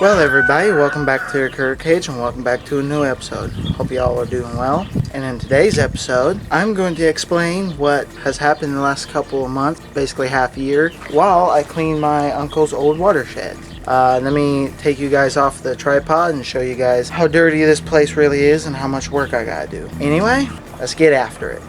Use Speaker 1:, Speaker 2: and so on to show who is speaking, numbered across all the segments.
Speaker 1: Well, everybody, welcome back to your Career Cage and welcome back to a new episode. Hope you all are doing well. And in today's episode, I'm going to explain what has happened in the last couple of months, basically half a year, while I clean my uncle's old watershed. Let me take you guys off the tripod and show you guys how dirty this place really is and how much work I gotta do. Anyway, let's get after it.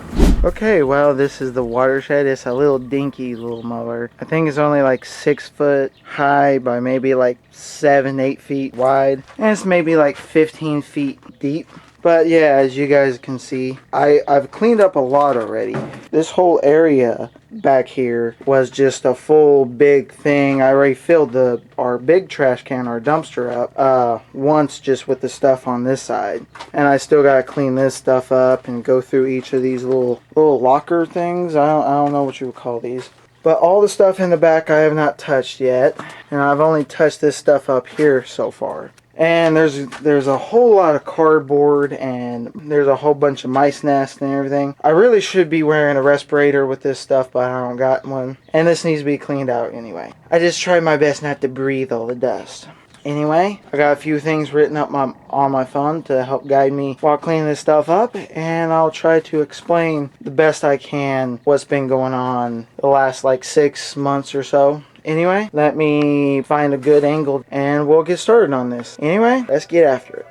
Speaker 1: Okay, well, this is the watershed. It's a little dinky little mower. I think it's only like 6 foot high by maybe like 7-8 feet wide, and it's maybe like 15 feet deep. But yeah, as you guys can see, I've cleaned up a lot already. This whole area back here was just a full big thing. I already filled our big trash can, our dumpster up once, just with the stuff on this side. And I still gotta clean this stuff up and go through each of these little locker things. I don't know what you would call these. But all the stuff in the back I have not touched yet. And I've only touched this stuff up here so far. And there's a whole lot of cardboard, and there's a whole bunch of mice nests and everything. I really should be wearing a respirator with this stuff, but I don't got one. And this needs to be cleaned out anyway. I just try my best not to breathe all the dust. Anyway, I got a few things written up on my phone to help guide me while cleaning this stuff up, and I'll try to explain the best I can what's been going on the last like 6 months or so. Anyway, let me find a good angle and we'll get started on this. Anyway, let's get after it.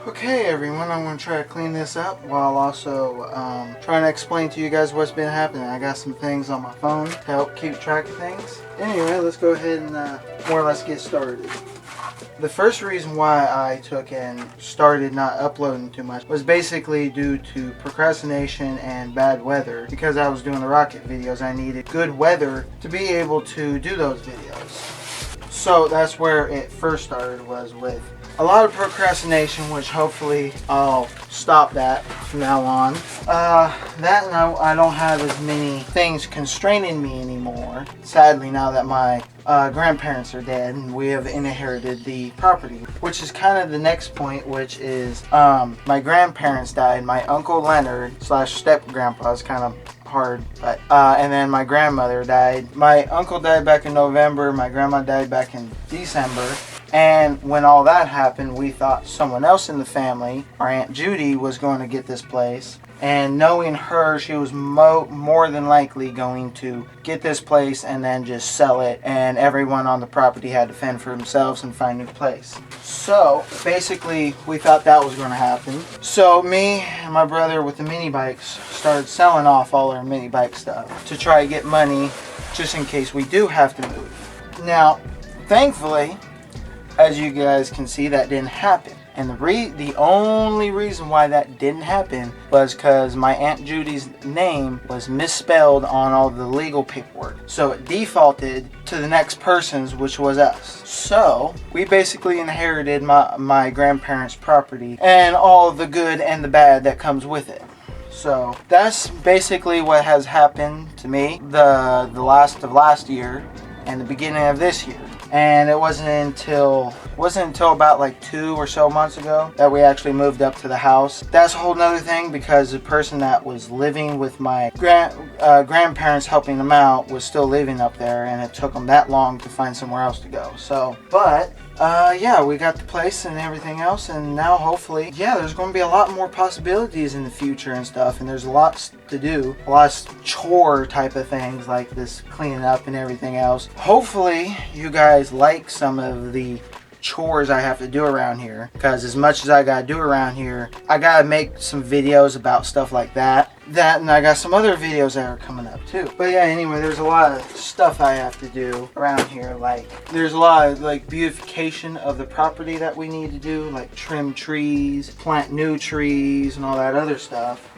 Speaker 1: Okay, everyone, I'm going to try to clean this up while also trying to explain to you guys what's been happening. I got some things on my phone to help keep track of things. Anyway, let's go ahead and more or less get started. The first reason why I took and started not uploading too much was basically due to procrastination and bad weather. Because I was doing the rocket videos, I needed good weather to be able to do those videos. So that's where it first started, was with a lot of procrastination, which hopefully I'll stop that from now on. That and I don't have as many things constraining me anymore. Sadly, now that my grandparents are dead and we have inherited the property, which is kind of the next point, which is my grandparents died. My Uncle Leonard / step grandpa is kind of hard, but and then my grandmother died. My uncle died back in November, my grandma died back in December. And when all that happened, we thought someone else in the family, our Aunt Judy, was going to get this place. And knowing her, she was more than likely going to get this place and then just sell it. And everyone on the property had to fend for themselves and find a new place. So basically, we thought that was going to happen. So me and my brother with the mini bikes started selling off all our mini bike stuff to try to get money just in case we do have to move. Now, thankfully, as you guys can see, that didn't happen. And the only reason why that didn't happen was because my Aunt Judy's name was misspelled on all the legal paperwork. So it defaulted to the next person's, which was us. So we basically inherited my grandparents' property and all the good and the bad that comes with it. So that's basically what has happened to me the last of last year and the beginning of this year. And it wasn't until about like 2 or so months ago that we actually moved up to the house. That's a whole nother thing, because the person that was living with my grandparents helping them out was still living up there, and it took them that long to find somewhere else to go. So, but yeah, we got the place and everything else, and now hopefully, yeah, there's going to be a lot more possibilities in the future and stuff, and there's lots to do, a lot of chore type of things like this cleaning up and everything else. Hopefully you guys like some of the chores I have to do around here, because as much as I gotta do around here, I gotta make some videos about stuff like that, and I got some other videos that are coming up too. But yeah, anyway, there's a lot of stuff I have to do around here. Like, there's a lot of like beautification of the property that we need to do, like trim trees, plant new trees, and all that other stuff.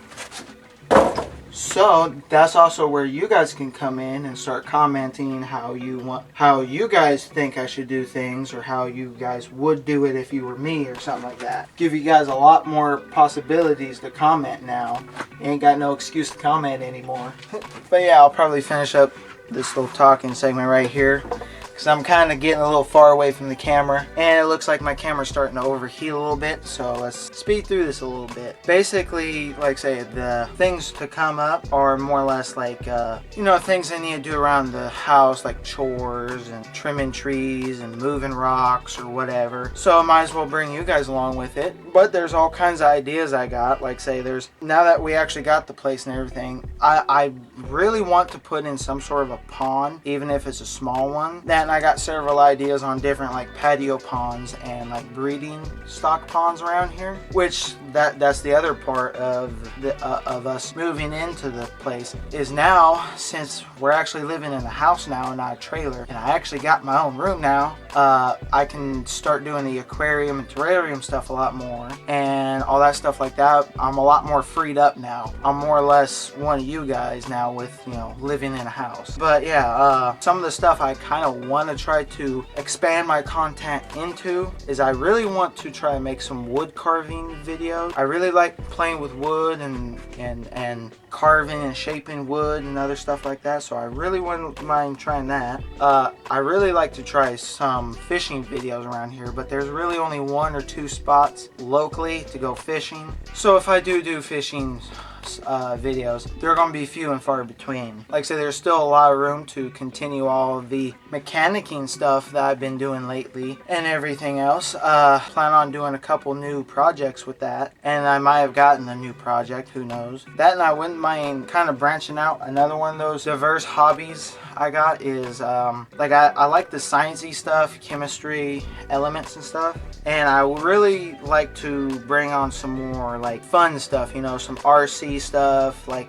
Speaker 1: So that's also where you guys can come in and start commenting how you guys think I should do things, or how you guys would do it if you were me, or something like that. Give you guys a lot more possibilities to comment now. You ain't got no excuse to comment anymore. But yeah, I'll probably finish up this little talking segment right here, because I'm kind of getting a little far away from the camera, and it looks like my camera's starting to overheat a little bit, so let's speed through this a little bit. Basically, like I say, the things to come up are more or less like, things I need to do around the house, like chores and trimming trees and moving rocks or whatever. So I might as well bring you guys along with it. But there's all kinds of ideas I got. Like say, now that we actually got the place and everything, I really want to put in some sort of a pond, even if it's a small one. Then I got several ideas on different like patio ponds and like breeding stock ponds around here, which that's the other part of us moving into the place is now, since we're actually living in a house now and not a trailer, and I actually got my own room now, I can start doing the aquarium and terrarium stuff a lot more and all that stuff like that. I'm a lot more freed up now. I'm more or less one of you guys now with, living in a house. But yeah, some of the stuff I kind of want to try to expand my content into is I really want to try and make some wood carving videos. I really like playing with wood and carving and shaping wood and other stuff like that, so I really wouldn't mind trying that. I really like to try some fishing videos around here, but there's really only 1 or 2 spots locally to go fishing. So if I do fishing videos, they're going to be few and far between. Like I say, there's still a lot of room to continue all of the mechanicking stuff that I've been doing lately and everything else. Plan on doing a couple new projects with that, and I might have gotten a new project, who knows. That, and I wouldn't mind kind of branching out. Another one of those diverse hobbies I got is I like the sciencey stuff, chemistry, elements and stuff, and I really like to bring on some more like fun stuff, some RC stuff, like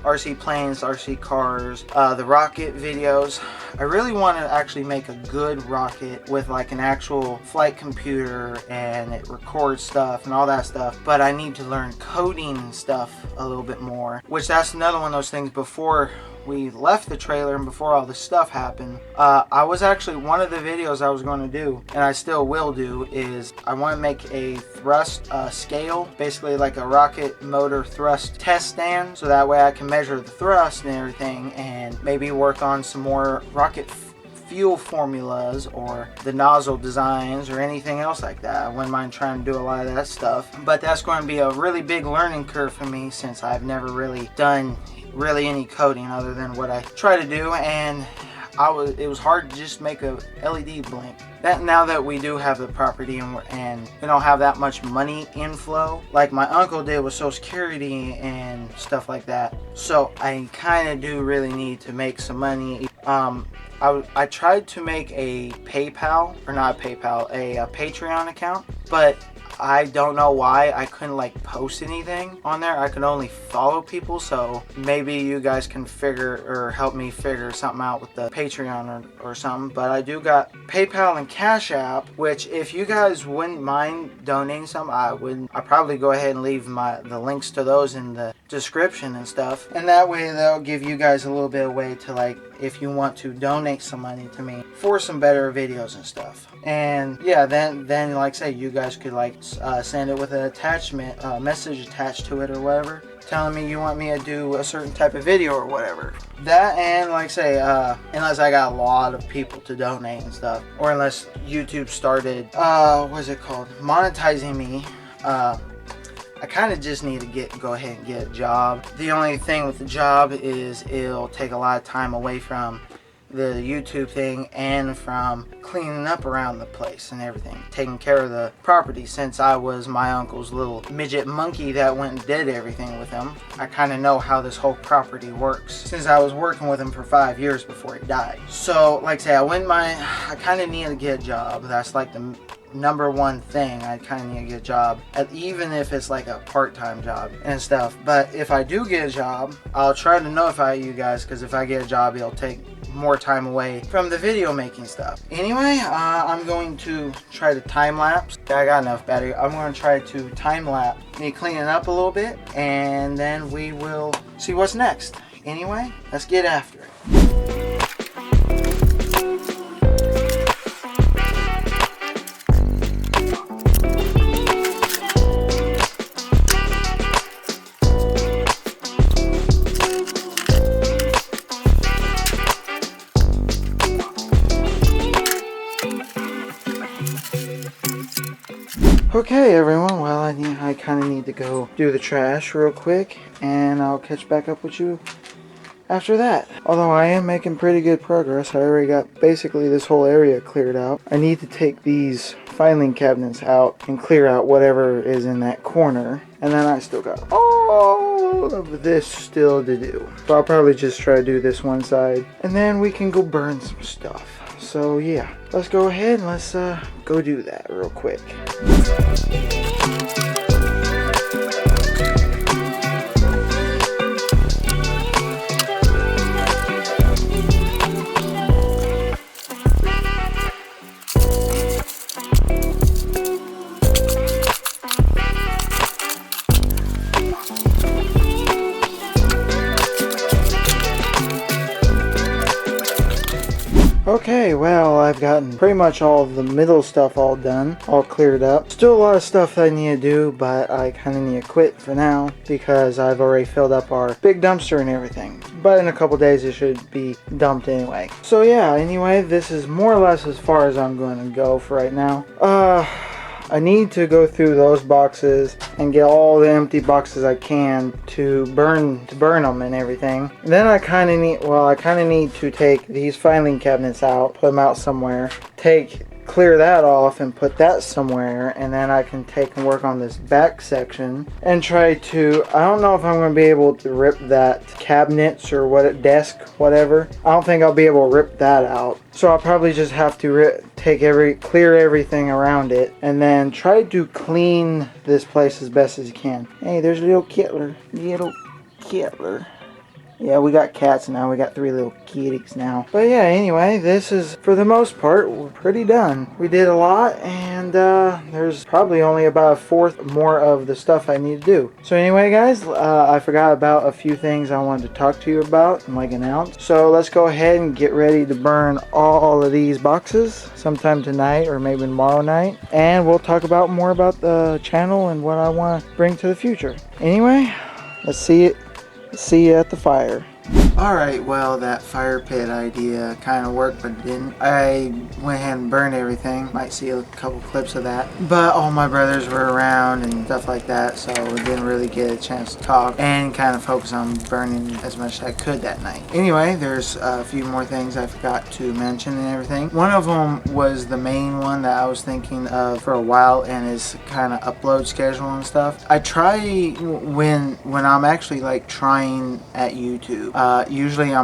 Speaker 1: RC planes, RC cars, the rocket videos. I really want to actually make a good rocket with like an actual flight computer and it records stuff and all that stuff, but I need to learn coding stuff a little bit more, which that's another one of those things. Before we left the trailer and before all this stuff happened, I was actually, one of the videos I was going to do, and I still will do, is I want to make a thrust scale, basically like a rocket motor thrust test stand, so that way I can measure the thrust and everything, and maybe work on some more rocket fuel formulas or the nozzle designs or anything else like that. I wouldn't mind trying to do a lot of that stuff, but that's going to be a really big learning curve for me, since I've never really done any coding other than what I try to do, and it was hard to just make a LED blink. That now that we do have the property and we don't have that much money inflow like my uncle did with Social Security and stuff like that, so I kind of do really need to make some money. I tried to make a PayPal, or not a PayPal, a Patreon account, but I don't know why I couldn't like post anything on there. I could only follow people, so maybe you guys can figure or help me figure something out with the Patreon or something. But I do got PayPal and Cash App, which if you guys wouldn't mind donating some, I'd probably go ahead and leave the links to those in the description and stuff, and that way they'll give you guys a little bit of way to, like, if you want to donate some money to me for some better videos and stuff. And yeah, then like say, you guys could like send it with an attachment, message attached to it or whatever, telling me you want me to do a certain type of video or whatever. That, and like say, unless I got a lot of people to donate and stuff, or unless YouTube started what's it called, monetizing me, I kind of just need to go ahead and get a job. The only thing with the job is it'll take a lot of time away from the YouTube thing and from cleaning up around the place and everything, taking care of the property. Since I was my uncle's little midget monkey that went and did everything with him, I kind of know how this whole property works, since I was working with him for 5 years before he died. So like I say, I kind of need to get a job. That's like the number one thing. I kind of need to get a job, even if it's like a part-time job and stuff. But if I do get a job, I'll try to notify you guys, because if I get a job, it'll take more time away from the video making stuff. Anyway, I'm going to try to time lapse. I got enough battery. I'm going to try to time lapse me cleaning up a little bit, and then we will see what's next. Anyway, let's get after it. Okay, everyone. Well, I kind of need to go do the trash real quick, and I'll catch back up with you after that. Although I am making pretty good progress. I already got basically this whole area cleared out. I need to take these filing cabinets out and clear out whatever is in that corner. And then I still got all of this still to do. So I'll probably just try to do this one side. And then we can go burn some stuff. So yeah, let's go ahead and let's go do that real quick. Okay, well, I've gotten pretty much all of the middle stuff all done, all cleared up. Still a lot of stuff that I need to do, but I kind of need to quit for now because I've already filled up our big dumpster and everything. But in a couple days it should be dumped anyway. So yeah, anyway, this is more or less as far as I'm going to go for right now. I need to go through those boxes and get all the empty boxes I can to burn them and everything. And then I kind of need to take these filing cabinets out, put them out somewhere, clear that off and put that somewhere, and then I can take and work on this back section and try to, I don't know if I'm going to be able to rip that cabinets or desk, whatever. I don't think I'll be able to rip that out. So I'll probably just have to clear everything around it and then try to clean this place as best as you can. Hey, there's a little Kittler. Yeah, we got cats now. We got 3 little kitties now. But yeah, anyway, this is, for the most part, we're pretty done. We did a lot, and there's probably only about a fourth more of the stuff I need to do. So anyway, guys, I forgot about a few things I wanted to talk to you about and announce. So let's go ahead and get ready to burn all of these boxes sometime tonight or maybe tomorrow night. And we'll talk about more about the channel and what I want to bring to the future. Anyway, let's see you at the fire. Alright, well, that fire pit idea kind of worked, but it didn't. I went ahead and burned everything. Might see a couple clips of that. But all my brothers were around and stuff like that, so we didn't really get a chance to talk and kind of focus on burning as much as I could that night. Anyway, there's a few more things I forgot to mention and everything. One of them was the main one that I was thinking of for a while, and is kind of upload schedule and stuff. I try when I'm actually like trying at YouTube. Usually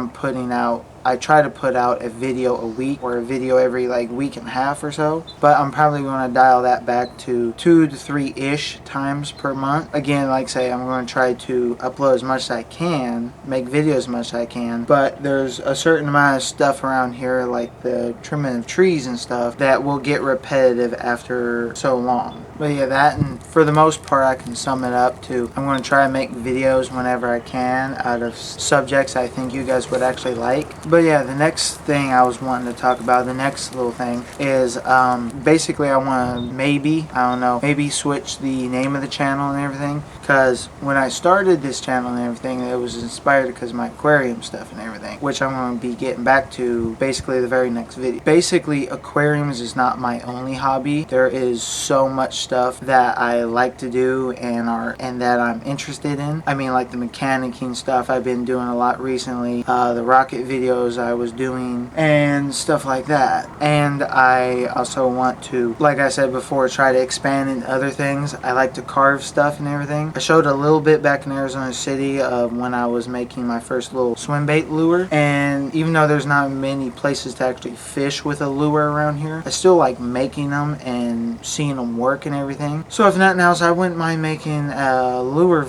Speaker 1: I try to put out a video a week or a video every like week and a half or so, but I'm probably going to dial that back to 2 to 3-ish times per month. Again, like I say, I'm going to try to upload as much as I can, make videos as much as I can, but there's a certain amount of stuff around here, like the trimming of trees and stuff, that will get repetitive after so long. But yeah, that, and for the most part I can sum it up to, I'm going to try to make videos whenever I can out of subjects I think you guys would actually like. But yeah, the next thing I was wanting to talk about, the next little thing, is basically I want to maybe switch the name of the channel and everything. Because when I started this channel and everything, it was inspired because of my aquarium stuff and everything, which I'm going to be getting back to basically the very next video. Basically, aquariums is not my only hobby. There is so much stuff that I like to do and that I'm interested in. I mean, like the mechanicking stuff I've been doing a lot recently, the rocket videos I was doing and stuff like that. And I also want to, like I said before, try to expand in other things. I like to carve stuff and everything. I showed a little bit back in Arizona City of when I was making my first little swim bait lure, and even though there's not many places to actually fish with a lure around here, I still like making them and seeing them work and everything. So if nothing else, I wouldn't mind making a lure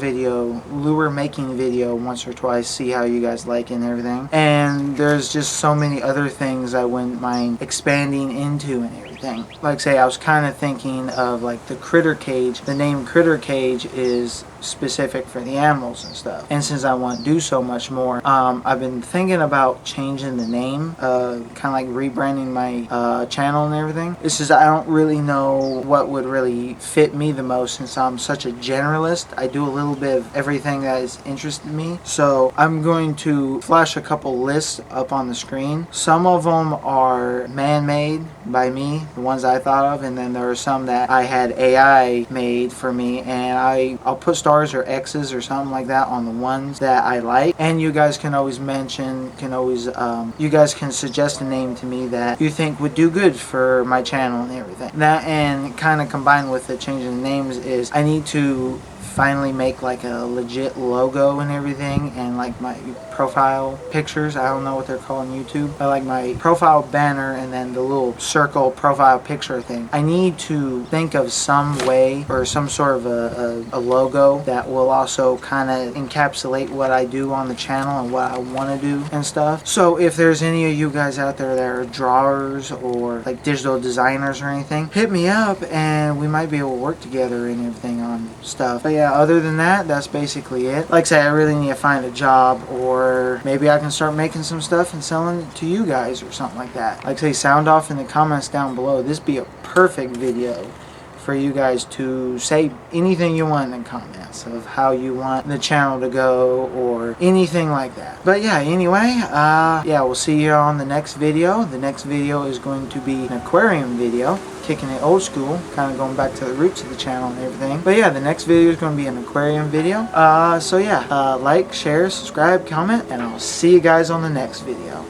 Speaker 1: making video once or twice, see how you guys like it and everything. And there's just so many other things I wouldn't mind expanding into and everything. Like say, I was kind of thinking of like the critter cage. The name critter cage is specific for the animals and stuff, and since I want to do so much more, I've been thinking about changing the name, kind of like rebranding my channel and everything. It's just I don't really know what would really fit me the most, since I'm such a generalist. I do a little bit of everything that is interested me. So I'm going to flash a couple lists up on the screen. Some of them are man-made by me, the ones I thought of, and then there are some that I had AI made for me, and I'll put stars or X's or something like that on the ones that I like. And you guys can always you guys can suggest a name to me that you think would do good for my channel and everything. That, and kind of combined with the changing the names, is I need to finally make like a legit logo and everything, and like my profile pictures, I don't know what they're called on YouTube, but like my profile banner and then the little circle profile picture thing. I need to think of some way or some sort of a logo that will also kind of encapsulate what I do on the channel and what I want to do and stuff. So if there's any of you guys out there that are drawers or like digital designers or anything, hit me up and we might be able to work together and everything on stuff. But yeah, other than that, that's basically it. Like I said, I really need to find a job, or maybe I can start making some stuff and selling it to you guys or something like that. Like I say, sound off in the comments down below. This be a perfect video for you guys to say anything you want in the comments of how you want the channel to go or anything like that. But yeah, anyway, yeah, we'll see you on the next video. The next video is going to be an aquarium video, kicking it old school, kind of going back to the roots of the channel and everything. But yeah, the next video is going to be an aquarium video. So yeah, like, share, subscribe, comment, and I'll see you guys on the next video.